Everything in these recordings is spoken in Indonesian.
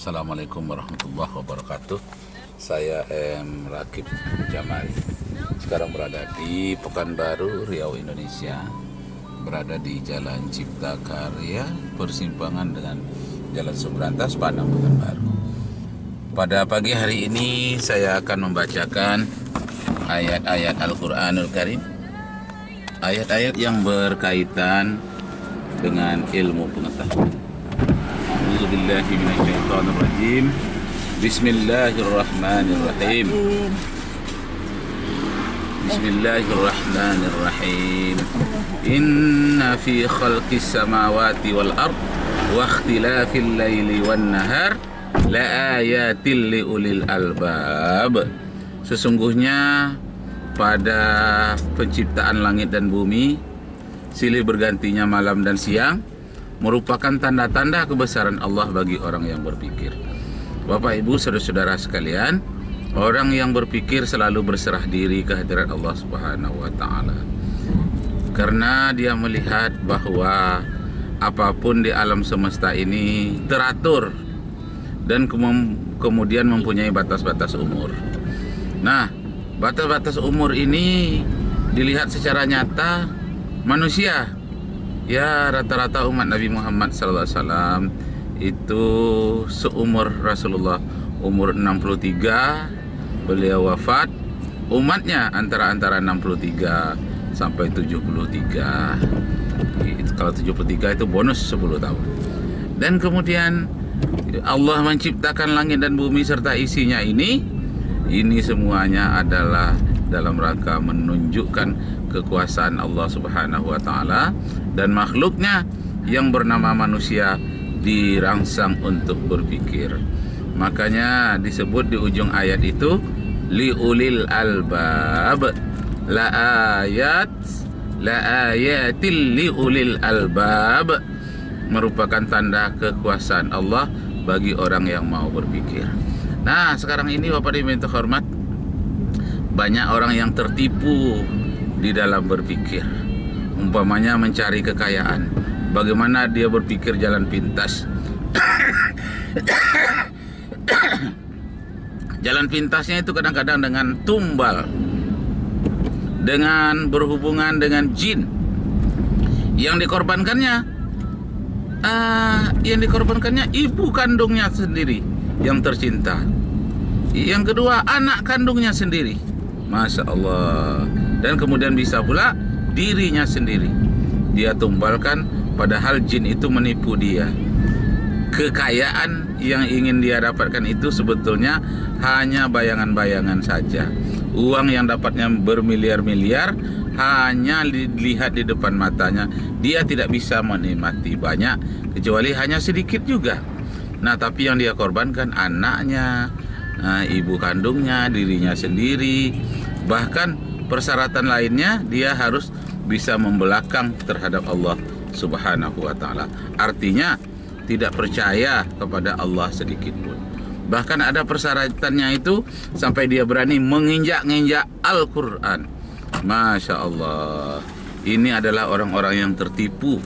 Assalamualaikum warahmatullahi wabarakatuh. Saya M. Rakib Jamali. Sekarang berada di Pekanbaru, Riau, Indonesia. Berada di Jalan Cipta Karya, persimpangan dengan Jalan Sumberantas, Padang, Pekanbaru. Pada pagi hari ini saya akan membacakan ayat-ayat Al-Quranul Karim. Ayat-ayat yang berkaitan dengan ilmu pengetahuan. A'udzubillahi minasyaitonirrajim. Bismillahirrahmanirrahim. Bismillahirrahmanirrahim. Inna fi khalqis samawati wal ard wa ikhtilafil laili wan nahar la ayatil liulil albab. Sesungguhnya pada penciptaan langit dan bumi, silih bergantinya malam dan siang, merupakan tanda-tanda kebesaran Allah bagi orang yang berpikir. Bapak, Ibu, saudara-saudara sekalian, orang yang berpikir selalu berserah diri ke hadirat Allah Subhanahu wa Ta'ala, karena dia melihat bahwa apapun di alam semesta ini teratur dan kemudian mempunyai batas-batas umur. Nah, batas-batas umur ini dilihat secara nyata manusia. Ya, rata-rata umat Nabi Muhammad SAW itu seumur Rasulullah, umur 63 beliau wafat. Umatnya antara 63 sampai 73. Kalau 73 itu bonus 10 tahun. Dan kemudian Allah menciptakan langit dan bumi serta isinya ini semuanya adalah dalam rangka menunjukkan kekuasaan Allah Subhanahu wa Ta'ala, dan makhluknya yang bernama manusia dirangsang untuk berpikir. Makanya disebut di ujung ayat itu liulil albab, la ayatil liulil albab, merupakan tanda kekuasaan Allah bagi orang yang mau berpikir. Nah, sekarang ini Bapak Ibu yang terhormat, banyak orang yang tertipu di dalam berpikir. Umpamanya mencari kekayaan, bagaimana dia berpikir jalan pintas. Jalan pintasnya itu kadang-kadang dengan tumbal, dengan berhubungan dengan jin. Yang dikorbankannya ibu kandungnya sendiri yang tercinta. Yang kedua, anak kandungnya sendiri. Masya Allah. Dan kemudian bisa pula dirinya sendiri dia tumbalkan, padahal jin itu menipu dia. Kekayaan yang ingin dia dapatkan itu sebetulnya hanya bayangan-bayangan saja. Uang yang dapatnya bermiliar-miliar hanya dilihat di depan matanya. Dia tidak bisa menikmati banyak, kecuali hanya sedikit juga. Nah, tapi yang dia korbankan anaknya, ibu kandungnya, dirinya sendiri. Bahkan persyaratan lainnya, dia harus bisa membelakang terhadap Allah Subhanahu wa Ta'ala. Artinya tidak percaya kepada Allah sedikit pun. Bahkan ada persyaratannya itu sampai dia berani menginjak-injak Al-Quran. Masya Allah. Ini adalah orang-orang yang tertipu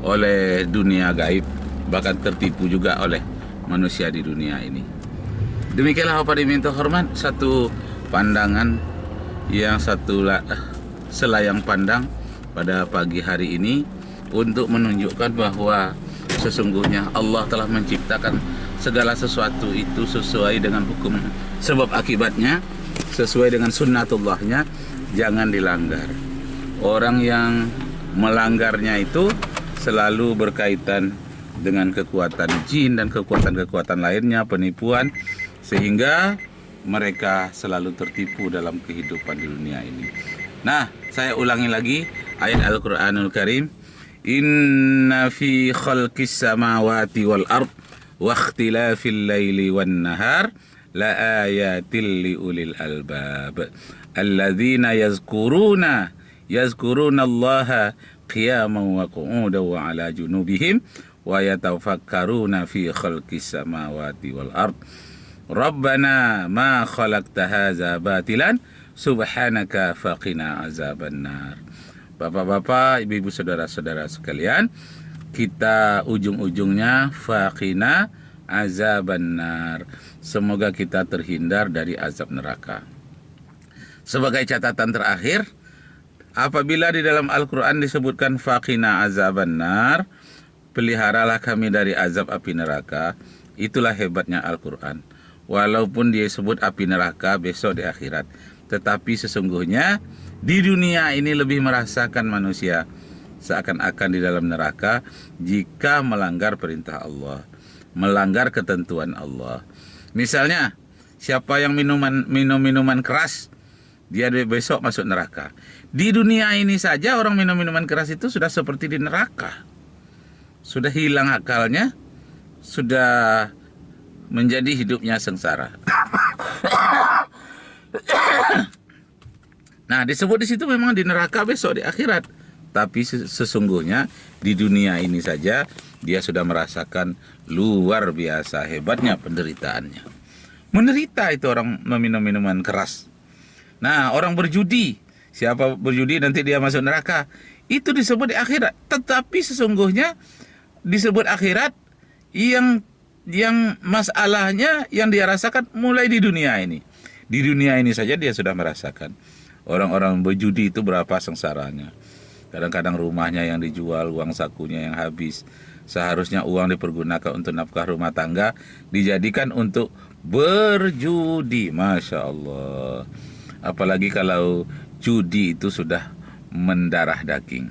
oleh dunia gaib, bahkan tertipu juga oleh manusia di dunia ini. Demikianlah Bapak Ibu yang terhormat, satu pandangan yang selayang pandang pada pagi hari ini untuk menunjukkan bahwa sesungguhnya Allah telah menciptakan segala sesuatu itu sesuai dengan hukum sebab akibatnya, sesuai dengan sunnatullahnya, jangan dilanggar. Orang yang melanggarnya itu selalu berkaitan dengan kekuatan jin dan kekuatan-kekuatan lainnya, penipuan, sehingga mereka selalu tertipu dalam kehidupan di dunia ini. Nah, saya ulangi lagi ayat Al-Quranul Karim. Inna fi khalqis samawati wal ard wa ikhtilafil laili wan nahar la ayatil liulil albab alladzina yazkuruna Allaha qiyaman wa qu'udan wa ala junubihim wa yatafakkaruna fi khalqis samawati wal ard Rabbana ma khalaqta hadza batilan subhanaka faqina azabannar. Bapak-bapak, ibu-ibu, saudara-saudara sekalian, kita ujung-ujungnya faqina azabannar. Semoga kita terhindar dari azab neraka. Sebagai catatan terakhir, apabila di dalam Al-Quran disebutkan faqina azabannar, peliharalah kami dari azab api neraka, itulah hebatnya Al-Quran. Walaupun dia sebut api neraka besok di akhirat, tetapi sesungguhnya di dunia ini lebih merasakan manusia seakan-akan di dalam neraka jika melanggar perintah Allah, melanggar ketentuan Allah. Misalnya, siapa yang minum minuman keras, dia besok masuk neraka. Di dunia ini saja orang minum minuman keras itu sudah seperti di neraka. Sudah hilang akalnya, sudah menjadi hidupnya sengsara. Nah, disebut di situ memang di neraka besok di akhirat. Tapi sesungguhnya di dunia ini saja dia sudah merasakan luar biasa hebatnya penderitaannya. Menderita itu orang meminum minuman keras. Nah, orang berjudi, siapa berjudi nanti dia masuk neraka, itu disebut di akhirat. Tetapi sesungguhnya disebut akhirat yang masalahnya yang dia rasakan mulai di dunia ini. Di dunia ini saja dia sudah merasakan. Orang-orang berjudi itu berapa sengsaranya. Kadang-kadang rumahnya yang dijual, uang sakunya yang habis. Seharusnya uang dipergunakan untuk nafkah rumah tangga, dijadikan untuk berjudi. Masya Allah. Apalagi kalau judi itu sudah mendarah daging.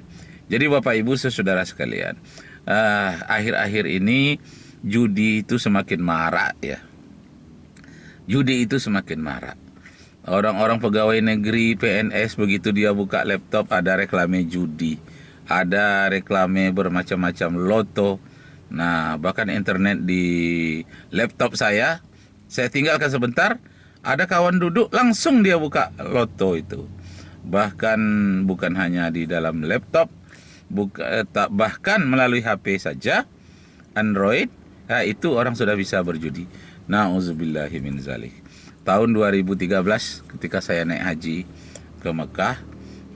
Jadi Bapak Ibu saudara sekalian, akhir-akhir ini judi itu semakin marak ya. Judi itu semakin marak. Orang-orang pegawai negeri, PNS, begitu dia buka laptop ada reklame judi, ada reklame bermacam-macam loto. Nah, bahkan internet di laptop saya tinggalkan sebentar, ada kawan duduk langsung dia buka loto itu. Bahkan bukan hanya di dalam laptop, bahkan melalui HP saja, Android, itu orang sudah bisa berjudi. Na'udzubillahi min zalik. Tahun 2013 ketika saya naik haji ke Mekah,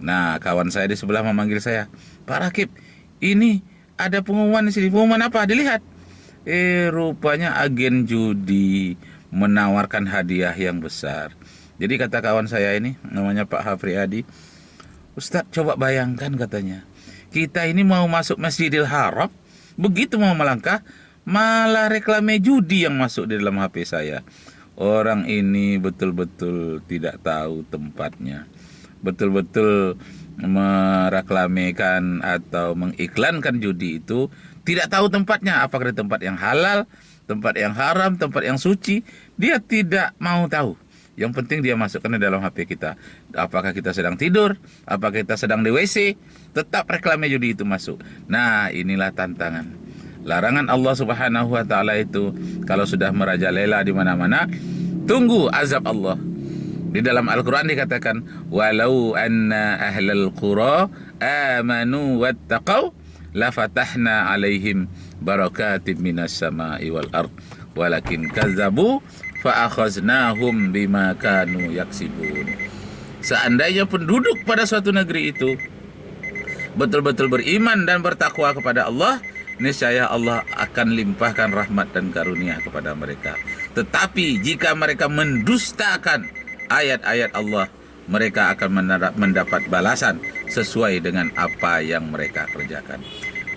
nah kawan saya di sebelah memanggil saya, Pak Rakib, ini ada pengumuman di sini. Pengumuman apa? Dilihat. Rupanya agen judi menawarkan hadiah yang besar. Jadi kata kawan saya ini, namanya Pak Hafriyadi, Ustadz coba bayangkan katanya, kita ini mau masuk Masjidil Haram, begitu mau melangkah, malah reklame judi yang masuk di dalam HP saya. Orang ini betul-betul tidak tahu tempatnya, betul-betul mereklamekan atau mengiklankan judi itu tidak tahu tempatnya, apakah di tempat yang halal, tempat yang haram, tempat yang suci, dia tidak mau tahu. Yang penting dia masukkan di dalam HP kita. Apakah kita sedang tidur, apakah kita sedang di WC, tetap reklame judi itu masuk. Nah, inilah tantangan. Larangan Allah Subhanahu wa taala itu kalau sudah merajalela di mana-mana, tunggu azab Allah. Di dalam Al-Qur'an dikatakan, "Walau anna ahlal qura amanu wattaqau lafatahna 'alaihim barakatim minas sama'i wal ard walakin kazzabu fa akhaznahum bima kanu yaksibun." Seandainya penduduk pada suatu negeri itu betul-betul beriman dan bertakwa kepada Allah, niscaya Allah akan limpahkan rahmat dan karunia kepada mereka. Tetapi jika mereka mendustakan ayat-ayat Allah, mereka akan mendapat balasan sesuai dengan apa yang mereka kerjakan.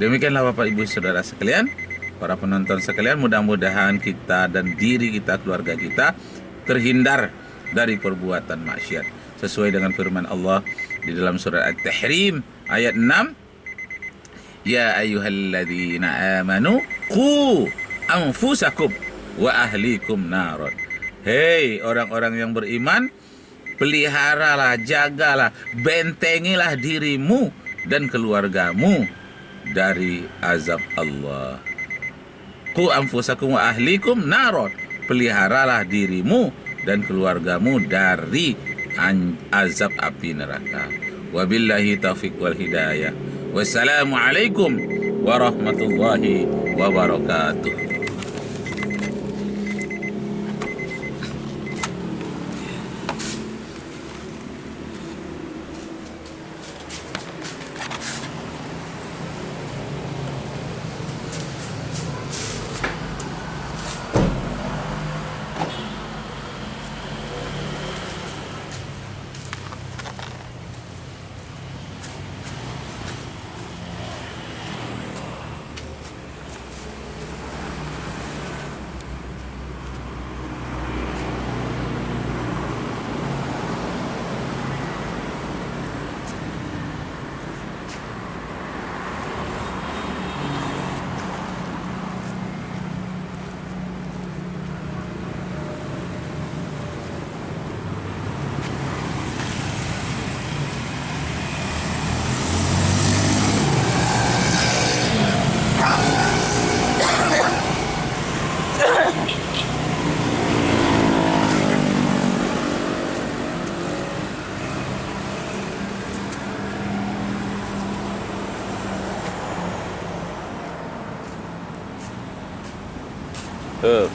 Demikianlah Bapak Ibu Saudara sekalian, para penonton sekalian, mudah-mudahan kita dan diri kita, keluarga kita terhindar dari perbuatan maksiat sesuai dengan firman Allah di dalam surat At-Tahrim ayat 6. Ya ayyuhalladzina amanu qu anfusakum wa ahlikum naron. Hei orang-orang yang beriman, peliharalah, jagalah, bentengilah dirimu dan keluargamu dari azab Allah. Qu anfusakum wa ahlikum naron. Peliharalah dirimu dan keluargamu dari azab api neraka. Wabillahi taufiq wal hidayah. Wassalamualaikum warahmatullahi wabarakatuh. Eh,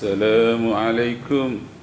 Assalamualaikum.